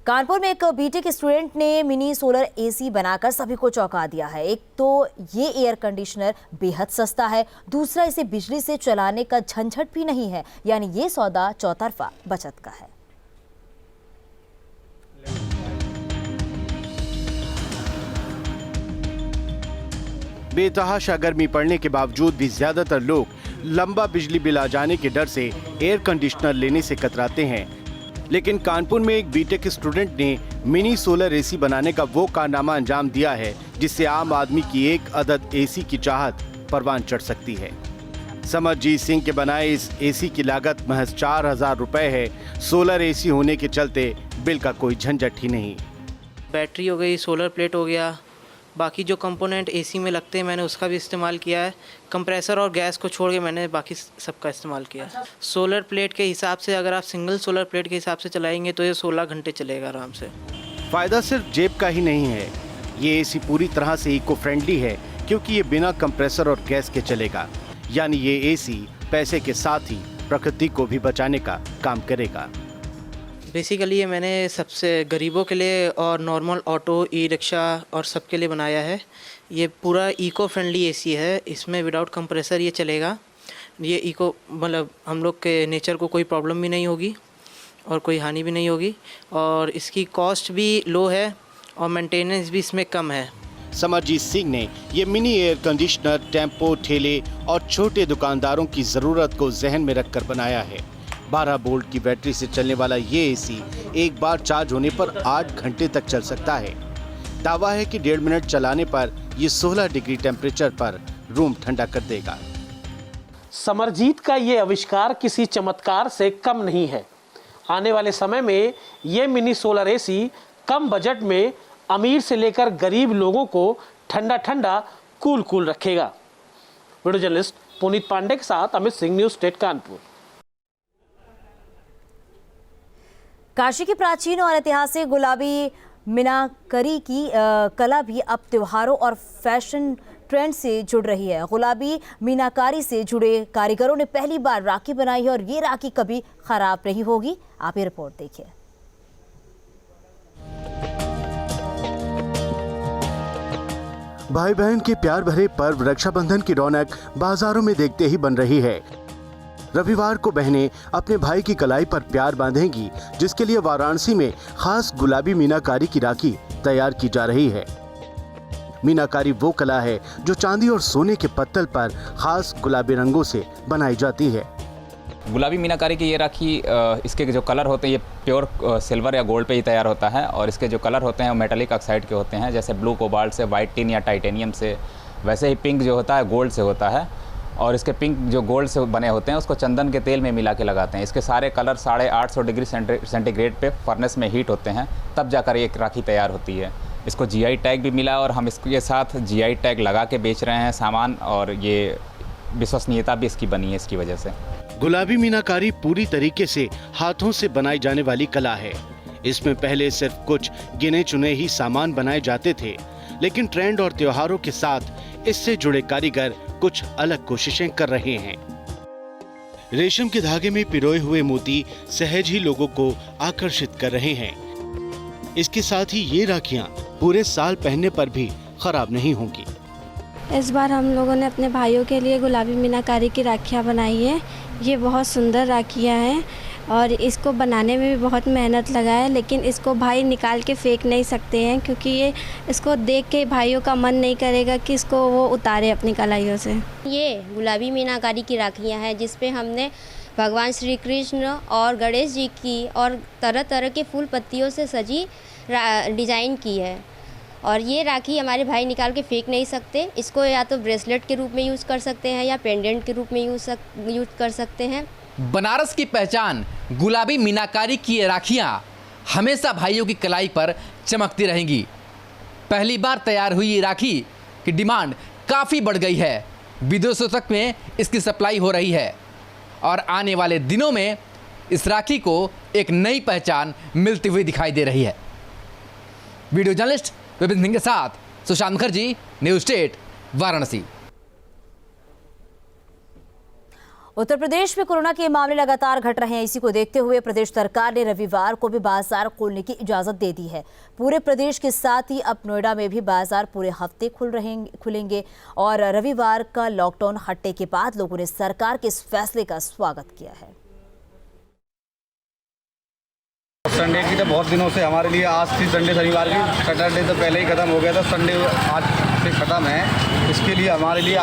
कानपुर में एक BTech student ने मिनी सोलर एसी बनाकर सभी को चौंका दिया है। एक तो ये एयर कंडीशनर बेहद सस्ता है, दूसरा इसे बिजली से चलाने का झंझट भी नहीं है, यानी ये सौदा चौतरफा बचत का है। बेतहाशा गर्मी पड़ने के बावजूद भी ज्यादातर लोग लंबा बिजली बिल आ जाने के डर से एयर कंडीशनर लेने से कतराते हैं। लेकिन कानपुर में एक बीटेक स्टूडेंट ने मिनी सोलर एसी बनाने का वो कारनामा अंजाम दिया है जिससे आम आदमी की एक अदद एसी की चाहत परवान चढ़ सकती है। समरजीत सिंह के बनाए इस एसी की लागत महज 4,000 रुपए है। सोलर एसी होने के चलते बिल का कोई झंझट ही नहीं। बैटरी हो गई, सोलर प्लेट हो गया, बाकी जो कंपोनेंट एसी में लगते हैं मैंने उसका भी इस्तेमाल किया है। कंप्रेसर और गैस को छोड़ के मैंने बाकी सबका इस्तेमाल किया। सोलर प्लेट के हिसाब से अगर आप सिंगल सोलर प्लेट के हिसाब से चलाएंगे तो ये 16 घंटे चलेगा आराम से। फायदा सिर्फ जेब का ही नहीं है, ये एसी पूरी तरह से इको फ्रेंडली है क्योंकि ये बिना कंप्रेसर और गैस के चलेगा। यानी ये एसी पैसे के साथ ही प्रकृति को भी बचाने का काम करेगा। बेसिकली ये मैंने सबसे गरीबों के लिए और नॉर्मल ऑटो, ई रिक्शा और सबके लिए बनाया है। ये पूरा इको फ्रेंडली एसी है, इसमें विदाउट कंप्रेसर ये चलेगा। ये इको मतलब हम लोग के नेचर को कोई प्रॉब्लम भी नहीं होगी और कोई हानि भी नहीं होगी, और इसकी कॉस्ट भी लो है और मेंटेनेंस भी इसमें कम है। समरजीत सिंह ने ये मिनी एयर कंडीशनर टेम्पो, ठेले और छोटे दुकानदारों की ज़रूरत को जहन में रखकर बनाया है। 12 वोल्ट की बैटरी से चलने वाला ये एसी एक बार चार्ज होने पर 8 घंटे तक चल सकता है। दावा है कि 1.5 मिनट चलाने पर ये 16 डिग्री टेम्परेचर पर रूम ठंडा कर देगा। समरजीत का ये आविष्कार किसी चमत्कार से कम नहीं है। आने वाले समय में ये मिनी सोलर एसी कम बजट में अमीर से लेकर गरीब लोगों को ठंडा ठंडा कूल रखेगा। वीडियो जर्नलिस्ट पुनीत पांडे के साथ अमित सिंह, न्यूज़ स्टेट कानपुर। काशी की प्राचीन और ऐतिहासिक गुलाबी मीनाकारी की कला भी अब त्योहारों और फैशन ट्रेंड से जुड़ रही है। गुलाबी मीनाकारी से जुड़े कारीगरों ने पहली बार राखी बनाई है और ये राखी कभी खराब नहीं होगी। आप ये रिपोर्ट देखिए। भाई बहन के प्यार भरे पर्व रक्षाबंधन की रौनक बाजारों में देखते ही बन रही है। रविवार को बहनें अपने भाई की कलाई पर प्यार बांधेंगी, जिसके लिए वाराणसी में खास गुलाबी मीनाकारी की राखी तैयार की जा रही है। मीनाकारी वो कला है जो चांदी और सोने के पत्तल पर खास गुलाबी रंगों से बनाई जाती है। गुलाबी मीनाकारी की ये राखी, इसके जो कलर होते हैं ये प्योर सिल्वर या गोल्ड पे ही तैयार होता है, और इसके जो कलर होते हैं वो मेटालिक ऑक्साइड के होते हैं, जैसे ब्लू कोबाल्ट से, वाइट टिन या टाइटेनियम से। वैसे ही पिंक जो होता है गोल्ड से होता है, और इसके पिंक जो गोल्ड से बने होते हैं उसको चंदन के तेल में मिला के लगाते हैं। इसके सारे कलर 850 डिग्री सेंटीग्रेड पे फर्नेस में हीट होते हैं, तब जाकर एक राखी तैयार होती है। इसको जीआई टैग भी मिला और हम इसके साथ जीआई टैग लगा के बेच रहे हैं सामान, और ये विश्वसनीयता भी इसकी बनी है इसकी वजह से। गुलाबी मीनाकारी पूरी तरीके से हाथों से बनाई जाने वाली कला है। इसमें पहले सिर्फ कुछ गिने चुने ही सामान बनाए जाते थे, लेकिन ट्रेंड और त्योहारों के साथ इससे जुड़े कारीगर कुछ अलग कोशिशें कर रहे हैं। रेशम के धागे में पिरोए हुए मोती सहज ही लोगों को आकर्षित कर रहे हैं। इसके साथ ही ये राखियां पूरे साल पहनने पर भी खराब नहीं होंगी। इस बार हम लोगों ने अपने भाइयों के लिए गुलाबी मीनाकारी की राखियाँ बनाई हैं। ये बहुत सुंदर राखियाँ हैं और इसको बनाने में भी बहुत मेहनत लगा है, लेकिन इसको भाई निकाल के फेंक नहीं सकते हैं क्योंकि ये इसको देख के भाइयों का मन नहीं करेगा कि इसको वो उतारे अपनी कलाइयों से। ये गुलाबी मीनाकारी की राखियाँ हैं जिस पे हमने भगवान श्री कृष्ण और गणेश जी की और तरह तरह के फूल पत्तियों से सजी डिज़ाइन की है, और ये राखी हमारे भाई निकाल के फेंक नहीं सकते। इसको या तो ब्रेसलेट के रूप में यूज़ कर सकते हैं या पेंडेंट के रूप में यूज़ कर सकते हैं। बनारस की पहचान गुलाबी मीनाकारी की ये राखियाँ हमेशा भाइयों की कलाई पर चमकती रहेंगी। पहली बार तैयार हुई ये राखी की डिमांड काफ़ी बढ़ गई है, विदेशों तक में इसकी सप्लाई हो रही है, और आने वाले दिनों में इस राखी को एक नई पहचान मिलती हुई दिखाई दे रही है। वीडियो जर्नलिस्ट विपिन सिंह के साथ सुशांत मुखर्जी, न्यूज़ स्टेट, वाराणसी। उत्तर प्रदेश में कोरोना के मामले लगातार घट रहे हैं। इसी को देखते हुए प्रदेश सरकार ने रविवार को भी बाजार खोलने की इजाजत दे दी है। पूरे प्रदेश के साथ ही अब नोएडा में भी बाजार पूरे हफ्ते खुलेंगे और रविवार का लॉकडाउन हटने के बाद लोगों ने सरकार के इस फैसले का स्वागत किया है। संडे की तो बहुत दिनों से हमारे लिए आज थी संडे शनिवार की, सैटरडे तो पहले ही खत्म हो गया था, संडे आज से खत्म है। इसके लिए हमारे लिए